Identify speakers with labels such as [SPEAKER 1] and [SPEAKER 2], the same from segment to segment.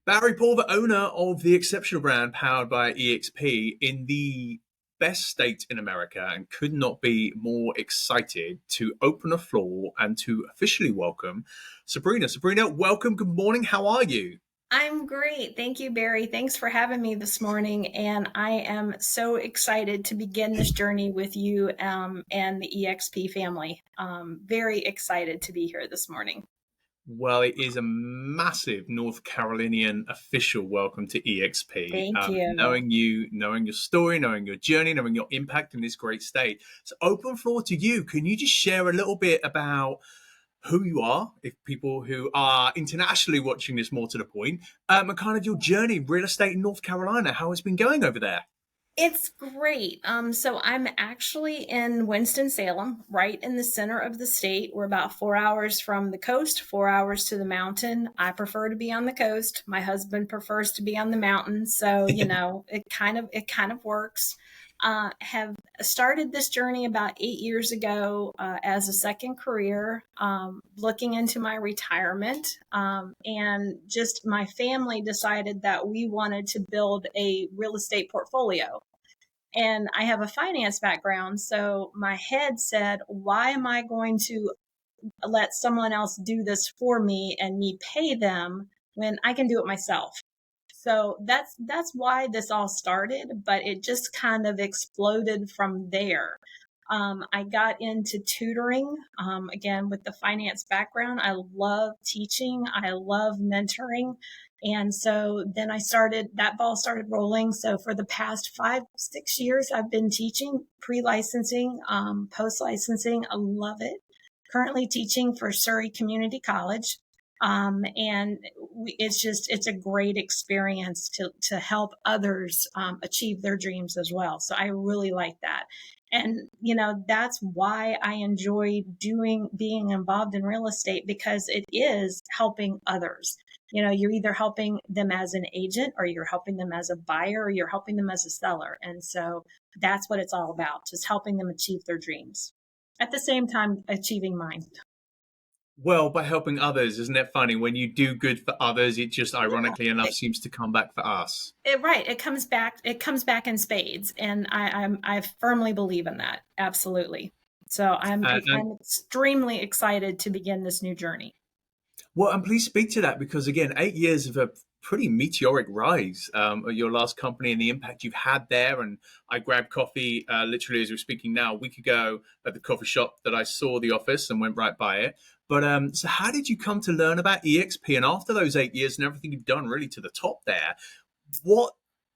[SPEAKER 1] Barry Paul, the owner of the exceptional brand powered by eXp in the best state in America, and could not be more excited to open a floor and to officially welcome Suprena. Suprena, welcome. Good morning. How are you?
[SPEAKER 2] I'm great. Thank you, Barry. Thanks for having me this morning. And I am so excited to begin this journey with you and the eXp family. Very excited to be here this morning.
[SPEAKER 1] Well, it is a massive North Carolinian official welcome to eXp.
[SPEAKER 2] Thank you.
[SPEAKER 1] Knowing you, knowing your story, knowing your journey, knowing your impact in this great state. So, open floor to you. Can you just share a little bit about who you are, if people who are internationally watching this more to the point, and kind of your journey in real estate in North Carolina, how it's been going over there?
[SPEAKER 2] It's great. So I'm actually in Winston-Salem, right in the center of the state. We're about 4 hours from the coast, 4 hours to the mountain. I prefer to be on the coast. My husband prefers to be on the mountain. So, it kind of works. Have started this journey about 8 years ago as a second career, looking into my retirement. And just my family decided that we wanted to build a real estate portfolio. And I have a finance background. So my head said, why am I going to let someone else do this for me and me pay them when I can do it myself? So that's why this all started, but it just kind of exploded from there. I got into tutoring, again, with the finance background. I love teaching. I love mentoring. And so then that ball started rolling. So for the past 5, 6 years, I've been teaching pre-licensing, post-licensing. I love it. Currently teaching for Surrey Community College. It's a great experience to help others achieve their dreams as well. So I really like that. And, that's why I enjoy being involved in real estate, because it is helping others. You're either helping them as an agent, or you're helping them as a buyer, or you're helping them as a seller. And so that's what it's all about, just helping them achieve their dreams at the same time achieving mine.
[SPEAKER 1] Well, by helping others, isn't it funny? When you do good for others, it just
[SPEAKER 2] Yeah.
[SPEAKER 1] ironically enough seems to come back for us.
[SPEAKER 2] Right. It comes back in spades. And I firmly believe in that. Absolutely. So
[SPEAKER 1] And
[SPEAKER 2] I'm extremely excited to begin this new journey.
[SPEAKER 1] well, and please speak to that because again, 8 years of a pretty meteoric rise at your last company and the impact you've had there. And I grabbed coffee literally as we're speaking now a week ago at the coffee shop that I saw the office and went right by it. But so how did you come to learn about EXP? And after those 8 years and everything you've done really to the top there, what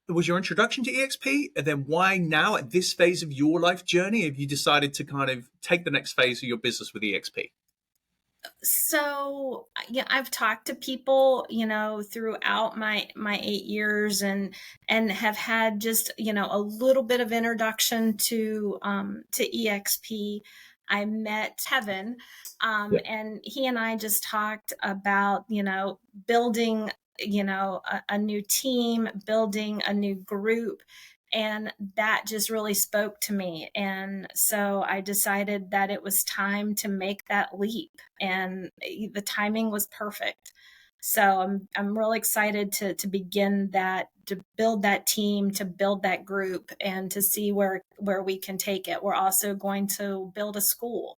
[SPEAKER 1] was your introduction to EXP? And then why now at this phase of your life journey have you decided to kind of take the next phase of your business with EXP?
[SPEAKER 2] So yeah, I've talked to people, throughout my 8 years, and have had just, a little bit of introduction to EXP. I met Kevin,
[SPEAKER 1] Yeah.
[SPEAKER 2] and he and I just talked about, building, a new team, building a new group. And that just really spoke to me. And so I decided that it was time to make that leap, and the timing was perfect. So I'm really excited to begin that, to build that team, to build that group, and to see where we can take it. We're also going to build a school.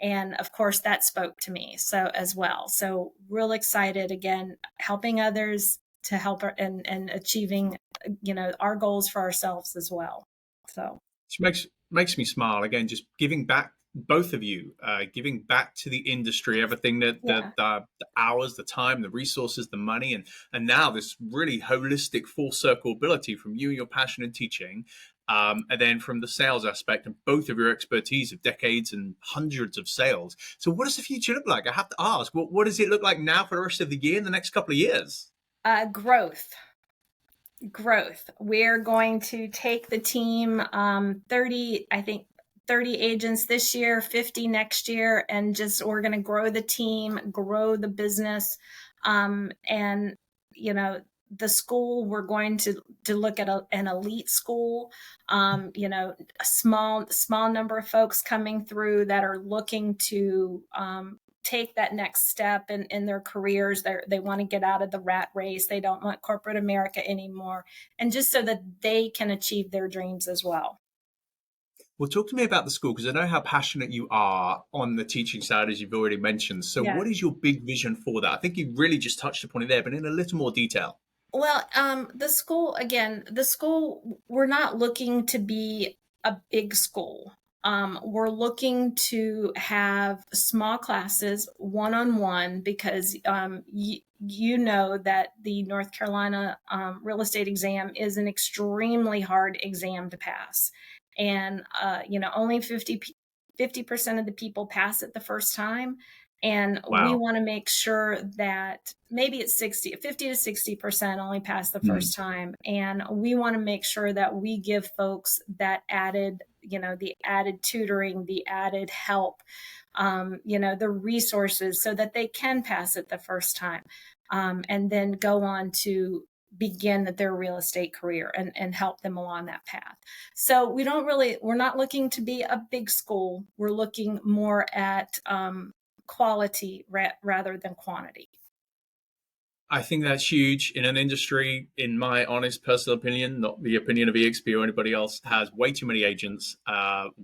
[SPEAKER 2] And of course that spoke to me so as well. So real excited, again, helping others to help and achieving, our goals for ourselves as well. So
[SPEAKER 1] Which makes me smile again. Just giving back, both of you, giving back to the industry, everything that
[SPEAKER 2] yeah.
[SPEAKER 1] the hours, the time, the resources, the money, and now this really holistic full circle ability from you, your passion in teaching, and then from the sales aspect and both of your expertise of decades and hundreds of sales. So, what does the future look like? I have to ask, what does it look like now for the rest of the year and the next couple of years?
[SPEAKER 2] Growth. We're going to take the team, 30, I think 30 agents this year, 50 next year, and just we're going to grow the team, grow the business. And, the school, we're going to look at an elite school, a small number of folks coming through that are looking to take that next step in their careers. They want to get out of the rat race. They don't want corporate America anymore. And just so that they can achieve their dreams as well.
[SPEAKER 1] Well, talk to me about the school because I know how passionate you are on the teaching side, as you've already mentioned. So,
[SPEAKER 2] Yeah.
[SPEAKER 1] what is your big vision for that? I think you really just touched upon it there, but in a little more detail.
[SPEAKER 2] Well, the school, we're not looking to be a big school. We're looking to have small classes, one-on-one, because you know that the North Carolina real estate exam is an extremely hard exam to pass. And, only 50% of the people pass it the first time. And we
[SPEAKER 1] Wow.
[SPEAKER 2] want to make sure that maybe it's 50 to 60% only pass the
[SPEAKER 1] Hmm.
[SPEAKER 2] first time. And we want to make sure that we give folks that added, the added tutoring, the added help, the resources so that they can pass it the first time, and then go on to begin their real estate career and help them along that path. So we're not looking to be a big school. We're looking more at quality rather than quantity.
[SPEAKER 1] I think that's huge in an industry, in my honest personal opinion, not the opinion of eXp or anybody else, has way too many agents,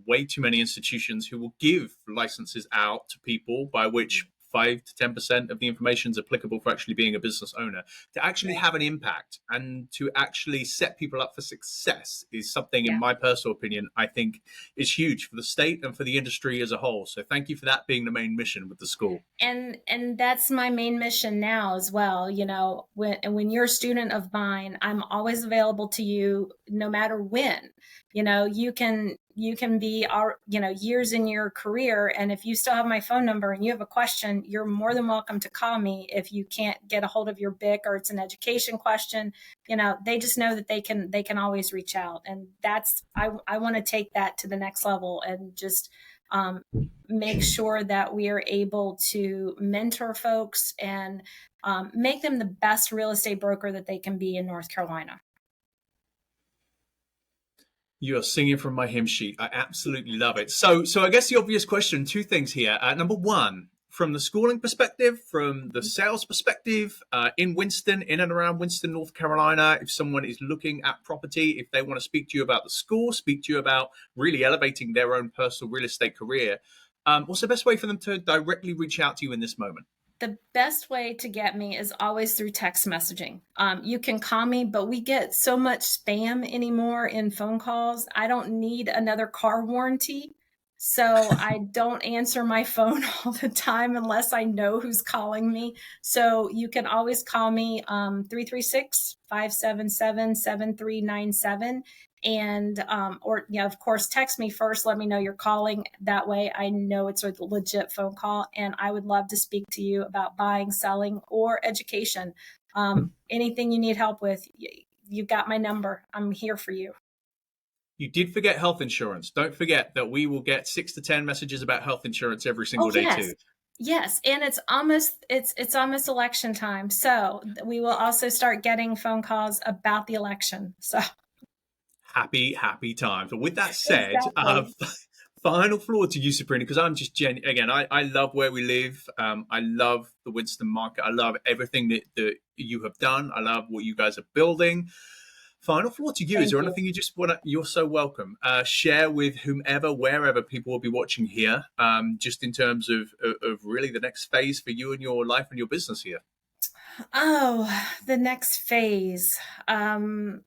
[SPEAKER 1] way too many institutions who will give licenses out to people by which 5 to 10% of the information is applicable for actually being a business owner. To actually
[SPEAKER 2] Right.
[SPEAKER 1] have an impact and to actually set people up for success is something, in
[SPEAKER 2] Yeah.
[SPEAKER 1] my personal opinion, I think is huge for the state and for the industry as a whole. So thank you for that being the main mission with the school.
[SPEAKER 2] And that's my main mission now as well. When you're a student of mine, I'm always available to you no matter when. You can be years in your career, and if you still have my phone number and you have a question, you're more than welcome to call me. If you can't get a hold of your BIC or it's an education question, they just know that they can always reach out. And that's I want to take that to the next level and just um, make sure that we are able to mentor folks and make them the best real estate broker that they can be in North Carolina.
[SPEAKER 1] You're singing from my hymn sheet. I absolutely love it. So I guess the obvious question, two things here. Number one, from the schooling perspective, from the sales perspective, in Winston, in and around Winston, North Carolina, if someone is looking at property, if they want to speak to you about the school, speak to you about really elevating their own personal real estate career, what's the best way for them to directly reach out to you in this moment?
[SPEAKER 2] The best way to get me is always through text messaging. You can call me, but we get so much spam anymore in phone calls. I don't need another car warranty. So I don't answer my phone all the time unless I know who's calling me. So you can always call me 336 577 7397. And or of course, text me first. Let me know you're calling. That way I know it's a legit phone call, and I would love to speak to you about buying, selling, or education. Anything you need help with, you've got my number. I'm here for you.
[SPEAKER 1] You did forget health insurance. Don't forget that we will get 6 to 10 messages about health insurance every
[SPEAKER 2] Oh,
[SPEAKER 1] single day
[SPEAKER 2] yes.
[SPEAKER 1] too.
[SPEAKER 2] Yes, and it's almost election time. So we will also start getting phone calls about the election. So
[SPEAKER 1] Happy times. But with that said,
[SPEAKER 2] exactly.
[SPEAKER 1] final floor to you, Suprena, because I'm just again, I love where we live. I love the Winston market. I love everything that you have done. I love what you guys are building. Final floor to you. Is
[SPEAKER 2] Thank
[SPEAKER 1] there
[SPEAKER 2] you.
[SPEAKER 1] anything you just want to? You're so welcome. Share with whomever, wherever people will be watching here, just in terms of really the next phase for you and your life and your business here.
[SPEAKER 2] Oh, the next phase. I've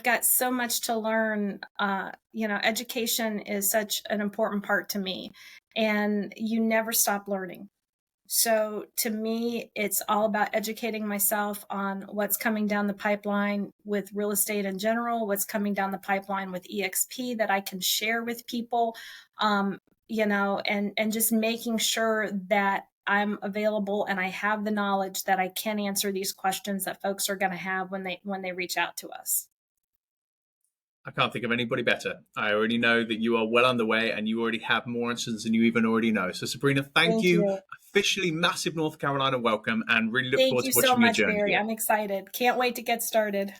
[SPEAKER 2] got so much to learn. Education is such an important part to me, and you never stop learning. So to me, it's all about educating myself on what's coming down the pipeline with real estate in general, what's coming down the pipeline with eXp that I can share with people, and just making sure that I'm available and I have the knowledge that I can answer these questions that folks are going to have when they reach out to us.
[SPEAKER 1] I can't think of anybody better. I already know that you are well underway and you already have more answers than you even already know. So, Suprena, thank
[SPEAKER 2] Thank
[SPEAKER 1] you.
[SPEAKER 2] you.
[SPEAKER 1] Officially massive North Carolina welcome, and really look
[SPEAKER 2] Thank
[SPEAKER 1] forward
[SPEAKER 2] you
[SPEAKER 1] to
[SPEAKER 2] so
[SPEAKER 1] watching your
[SPEAKER 2] much,
[SPEAKER 1] journey
[SPEAKER 2] Barry.
[SPEAKER 1] here.
[SPEAKER 2] I'm excited. Can't wait to get started.